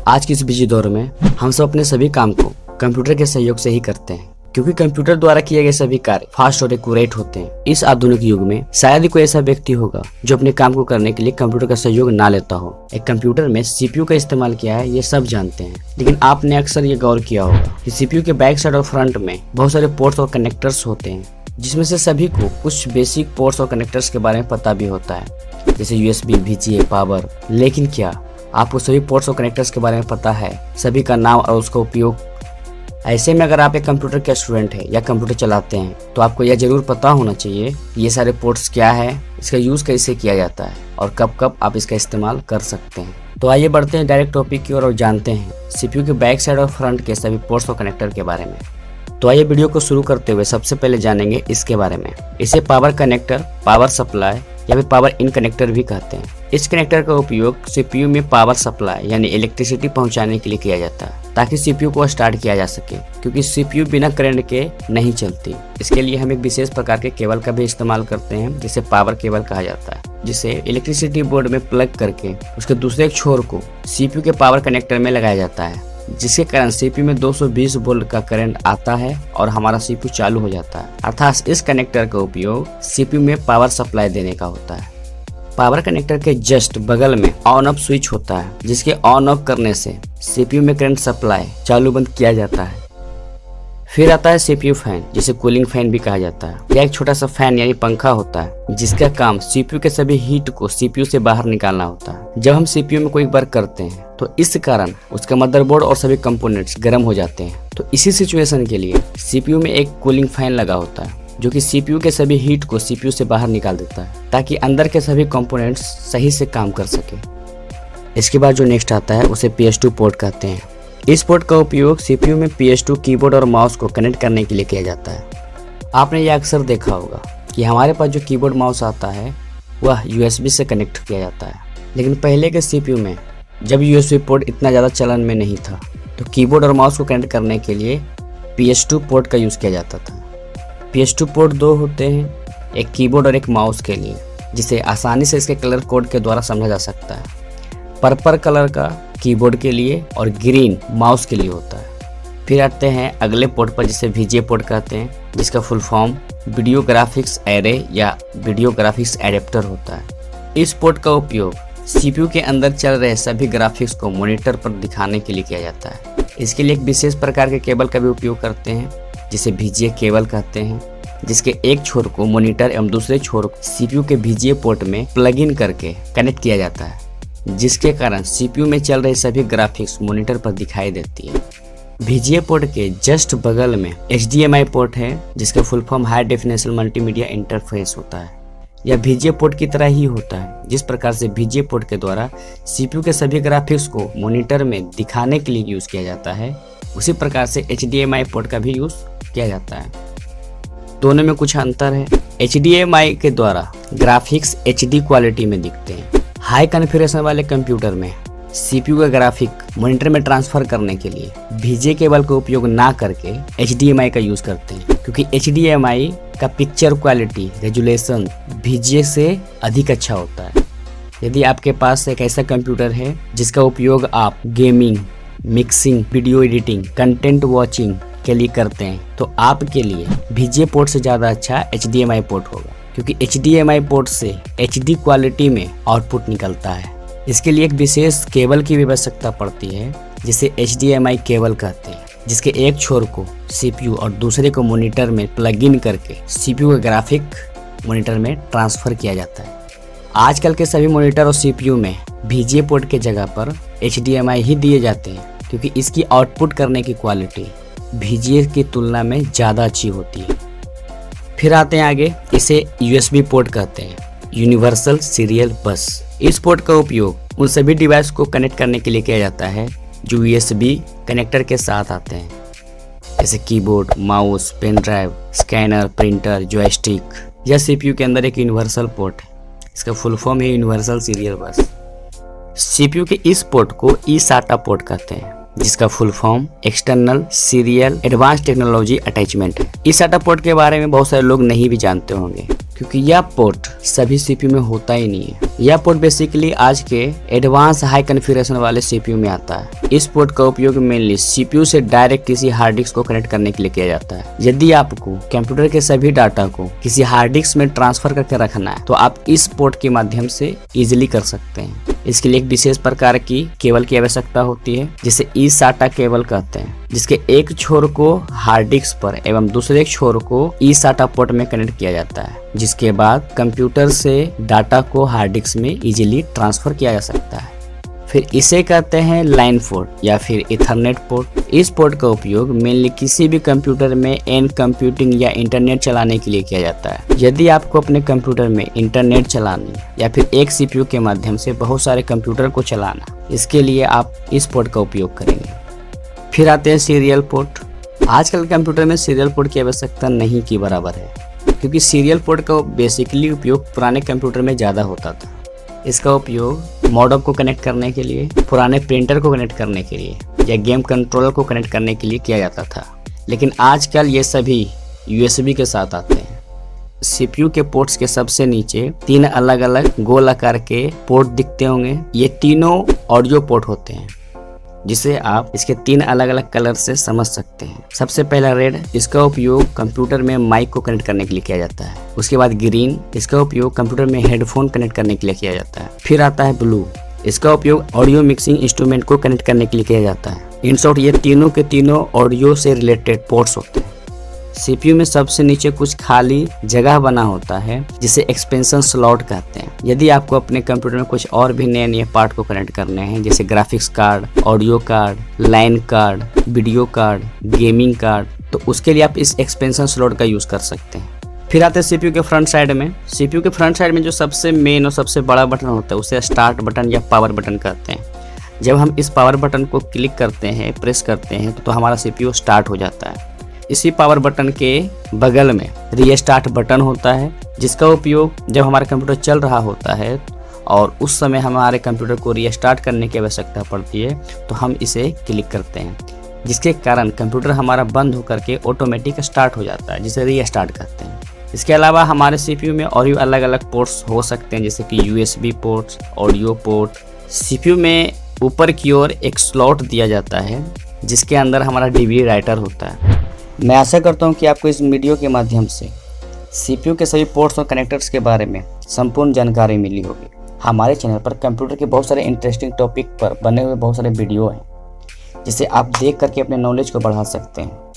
आज के इस बिजी दौर में हम सब अपने सभी काम को कंप्यूटर के सहयोग से ही करते हैं, क्योंकि कंप्यूटर द्वारा किए गए सभी कार्य फास्ट और एक्यूरेट होते हैं। इस आधुनिक युग में शायद ही कोई ऐसा व्यक्ति होगा जो अपने काम को करने के लिए कंप्यूटर का सहयोग ना लेता हो। एक कंप्यूटर में सीपीयू का इस्तेमाल किया है, ये सब जानते हैं, लेकिन आपने अक्सर ये गौर किया होगा कि सीपीयू के बैक साइड और फ्रंट में बहुत सारे पोर्ट्स और कनेक्टर्स होते हैं, जिसमें से सभी को कुछ बेसिक पोर्ट्स और कनेक्टर्स के बारे में पता भी होता है, जैसे यूएसबी, VGA, पावर। लेकिन क्या आपको सभी पोर्ट्स और कनेक्टर्स के बारे में पता है, सभी का नाम और उसका उपयोग? ऐसे में अगर आप एक कंप्यूटर के स्टूडेंट हैं या कंप्यूटर चलाते हैं तो आपको यह जरूर पता होना चाहिए कि ये सारे पोर्ट्स क्या है, इसका यूज कैसे किया जाता है और कब कब आप इसका इस्तेमाल कर सकते हैं। तो आइए बढ़ते हैं डायरेक्ट टॉपिक की ओर और जानते हैं सीपीयू के बैक साइड और फ्रंट के सभी पोर्ट्स और कनेक्टर के बारे में। तो आइए वीडियो को शुरू करते हुए सबसे पहले जानेंगे इसके बारे में। इसे पावर कनेक्टर, पावर सप्लाई या फिर पावर इन कनेक्टर भी कहते हैं। इस कनेक्टर का उपयोग सीपीयू में पावर सप्लाई यानी इलेक्ट्रिसिटी पहुंचाने के लिए किया जाता है, ताकि सीपीयू को स्टार्ट किया जा सके, क्योंकि सीपीयू बिना करंट के नहीं चलती। इसके लिए हम एक विशेष प्रकार के केबल का भी इस्तेमाल करते हैं, जिसे पावर केबल कहा जाता है, जिसे इलेक्ट्रिसिटी बोर्ड में प्लग करके उसके दूसरे एक छोर को सीपीयू के पावर कनेक्टर में लगाया जाता है, जिसके कारण सीपीयू में 220 वोल्ट का करंट आता है और हमारा सीपीयू चालू हो जाता है। अर्थात इस कनेक्टर का उपयोग सीपीयू में पावर सप्लाई देने का होता है। पावर कनेक्टर के जस्ट बगल में ऑन ऑफ स्विच होता है, जिसके ऑन ऑफ करने से सीपीयू में करंट सप्लाई चालू बंद किया जाता है। फिर आता है सीपीयू फैन, जिसे कूलिंग फैन भी कहा जाता है। यह एक छोटा सा फैन यानी पंखा होता है, जिसका काम सीपीयू के सभी हीट को सीपीयू से बाहर निकालना होता है। जब हम सीपीयू में कोई वर्क करते हैं तो इस कारण उसका मदरबोर्ड और सभी कंपोनेंट्स गर्म हो जाते हैं। तो इसी सिचुएशन के लिए सीपीयू में एक कूलिंग फैन लगा होता है, जो कि सीपीयू के सभी हीट को सीपीयू से बाहर निकाल देता है, ताकि अंदर के सभी कंपोनेंट्स सही से काम कर सके। इसके बाद जो नेक्स्ट आता है उसे PS2 पोर्ट कहते हैं। इस पोर्ट का उपयोग सीपीयू में PS2 कीबोर्ड और माउस को कनेक्ट करने के लिए किया जाता है। आपने यह अक्सर देखा होगा कि हमारे पास जो कीबोर्ड माउस आता है वह USB से कनेक्ट किया जाता है, लेकिन पहले के सीपीयू में जब USB पोर्ट इतना ज़्यादा चलन में नहीं था, तो कीबोर्ड और माउस को कनेक्ट करने के लिए PS2 पोर्ट का यूज़ किया जाता था। PS2 पोर्ट दो होते हैं, एक कीबोर्ड और एक माउस के लिए, जिसे आसानी से इसके कलर कोड के द्वारा समझा जा सकता है। पर्पल कलर का कीबोर्ड के लिए और ग्रीन माउस के लिए होता है। फिर आते हैं अगले पोर्ट पर, जिसे VGA पोर्ट कहते हैं, जिसका full form video graphics array या वीडियो ग्राफिक्स एडेप्टर होता है। इस पोर्ट का उपयोग सीपीयू के अंदर चल रहे सभी ग्राफिक्स को मॉनिटर पर दिखाने के लिए किया जाता है। इसके लिए एक विशेष प्रकार के केबल का भी उपयोग करते हैं, जिसे VGA केबल कहते हैं, जिसके एक छोर को मॉनिटर एवं दूसरे छोर को सीपीयू के VGA पोर्ट में प्लग इन करके कनेक्ट किया जाता है, जिसके कारण सीपीयू में चल रहे सभी ग्राफिक्स मॉनिटर पर दिखाई देती है। VGA पोर्ट के जस्ट बगल में HDMI पोर्ट है, जिसका full form high definition multimedia interface होता है। यह VGA पोर्ट की तरह ही होता है। जिस प्रकार से VGA पोर्ट के द्वारा सीपीयू के सभी ग्राफिक्स को मॉनिटर में दिखाने के लिए यूज किया जाता है, उसी प्रकार से HDMI पोर्ट का भी यूज किया जाता है। दोनों में कुछ अंतर है। HDMI के द्वारा ग्राफिक्स HD क्वालिटी में दिखते हैं। हाई कॉन्फ़िगरेशन वाले कंप्यूटर में सीपीयू का ग्राफिक मॉनिटर में ट्रांसफर करने के लिए VGA केबल का उपयोग ना करके HDMI का यूज करते हैं, क्योंकि HDMI का पिक्चर क्वालिटी रेजोल्यूशन VGA से अधिक अच्छा होता है। यदि आपके पास एक ऐसा कंप्यूटर है जिसका उपयोग आप gaming, mixing, video editing, content watching के लिए करते हैं, तो आपके लिए VGA पोर्ट से ज़्यादा अच्छा HDMI पोर्ट होगा, क्योंकि HDMI पोर्ट से HD क्वालिटी में आउटपुट निकलता है। इसके लिए एक विशेष केबल की भी आवश्यकता पड़ती है, जिसे HDMI केबल कहते हैं, जिसके एक छोर को सीपीयू और दूसरे को मॉनिटर में प्लग इन करके सीपीयू का ग्राफिक मॉनिटर में ट्रांसफर किया जाता है। आजकल के सभी मॉनिटर और सीपीयू में VGA पोर्ट के जगह पर HDMI ही दिए जाते हैं, क्योंकि इसकी आउटपुट करने की क्वालिटी VGA की तुलना में ज़्यादा अच्छी होती है। फिर आते हैं आगे, इसे USB पोर्ट कहते हैं, यूनिवर्सल सीरियल बस। इस पोर्ट का उपयोग उन सभी डिवाइस को कनेक्ट करने के लिए किया जाता है जो USB कनेक्टर के साथ आते हैं, जैसे keyboard, mouse, pen drive, scanner, printer, joystick. यह सीपीयू के अंदर एक यूनिवर्सल पोर्ट है। इसका फुल फॉर्म है यूनिवर्सल सीरियल बस। सीपीयू के इस पोर्ट को eSATA पोर्ट कहते हैं, जिसका full form external serial advance technology attachment है। eSATA पोर्ट के बारे में बहुत सारे लोग नहीं भी जानते होंगे, क्योंकि यह पोर्ट सभी सीपीयू में होता ही नहीं है। यह पोर्ट बेसिकली आज के एडवांस हाई कॉन्फ़िगरेशन वाले सीपीयू में आता है। इस पोर्ट का उपयोग मेनली सीपीयू से डायरेक्ट किसी हार्ड डिस्क को कनेक्ट करने के लिए किया जाता है। यदि आपको कंप्यूटर के सभी डाटा को किसी हार्ड डिस्क में ट्रांसफर करके रखना है तो आप इस पोर्ट के माध्यम से इजिली कर सकते हैं। इसके लिए एक विशेष प्रकार की केबल की आवश्यकता होती है जिसे ई-साटा केबल कहते हैं, जिसके एक छोर को हार्ड डिस्क पर एवं दूसरे छोर को ई-साटा पोर्ट में कनेक्ट किया जाता है, जिसके बाद कंप्यूटर से डाटा को हार्ड डिस्क में इजीली ट्रांसफर किया जा सकता है। फिर इसे कहते हैं लाइन पोर्ट या फिर इथरनेट पोर्ट। इस पोर्ट का उपयोग मेनली किसी भी कंप्यूटर में एंड कंप्यूटिंग या इंटरनेट चलाने के लिए किया जाता है। यदि आपको अपने कंप्यूटर में इंटरनेट चलाने या फिर एक सीपीयू के माध्यम से बहुत सारे कंप्यूटर को चलाना, इसके लिए आप इस पोर्ट का उपयोग करेंगे। फिर आते हैं सीरियल पोर्ट। आजकल कंप्यूटर में सीरियल पोर्ट की आवश्यकता नहीं के बराबर है, क्योंकि सीरियल पोर्ट का बेसिकली उपयोग पुराने कंप्यूटर में ज़्यादा होता था। इसका उपयोग मॉडेम को कनेक्ट करने के लिए, पुराने प्रिंटर को कनेक्ट करने के लिए या गेम कंट्रोलर को कनेक्ट करने के लिए किया जाता था। लेकिन आजकल ये सभी यूएसबी के साथ आते हैं। सीपीयू के पोर्ट्स के सबसे नीचे 3 अलग अलग गोल आकार के पोर्ट दिखते होंगे। ये तीनों ऑडियो पोर्ट होते हैं, जिसे आप इसके 3 अलग अलग कलर से समझ सकते हैं। सबसे पहला रेड, इसका उपयोग कंप्यूटर में माइक को कनेक्ट करने के लिए किया जाता है। उसके बाद ग्रीन, इसका उपयोग कंप्यूटर में हेडफोन कनेक्ट करने के लिए किया जाता है। फिर आता है ब्लू, इसका उपयोग ऑडियो मिक्सिंग इंस्ट्रूमेंट को कनेक्ट करने के लिए किया जाता है। इन शॉर्ट ये तीनों के तीनों ऑडियो से रिलेटेड पोर्ट्स होते हैं। सीपीयू में सबसे नीचे कुछ खाली जगह बना होता है जिसे एक्सपेंशन स्लॉट कहते हैं। यदि आपको अपने कंप्यूटर में कुछ और भी नए नए पार्ट को कनेक्ट करने हैं, जैसे graphics card, audio card, line card, video card, gaming card, तो उसके लिए आप इस एक्सपेंशन स्लॉट का यूज कर सकते हैं। फिर आते हैं सीपीयू के फ्रंट साइड में। सीपीयू के फ्रंट साइड में जो सबसे मेन और सबसे बड़ा बटन होता है उसे स्टार्ट बटन या पावर बटन कहते हैं। जब हम इस पावर बटन को क्लिक करते हैं, प्रेस करते हैं, तो हमारा सीपीयू स्टार्ट हो जाता है। इसी पावर बटन के बगल में रीस्टार्ट बटन होता है, जिसका उपयोग जब हमारा कंप्यूटर चल रहा होता है और उस समय हमारे कंप्यूटर को रीस्टार्ट करने की आवश्यकता पड़ती है तो हम इसे क्लिक करते हैं, जिसके कारण कंप्यूटर हमारा बंद होकर के ऑटोमेटिक स्टार्ट हो जाता है, जिसे रीस्टार्ट कहते हैं। इसके अलावा हमारे सीपीयू में और भी अलग अलग पोर्ट्स हो सकते हैं, जैसे कि USB ports, audio port. CPU में ऊपर की ओर एक स्लॉट दिया जाता है जिसके अंदर हमारा डीवीडी राइटर होता है। मैं आशा करता हूं कि आपको इस वीडियो के माध्यम से सीपीयू के सभी पोर्ट्स और कनेक्टर्स के बारे में संपूर्ण जानकारी मिली होगी। हमारे चैनल पर कंप्यूटर के बहुत सारे इंटरेस्टिंग टॉपिक पर बने हुए बहुत सारे वीडियो हैं, जिसे आप देख करके अपने नॉलेज को बढ़ा सकते हैं।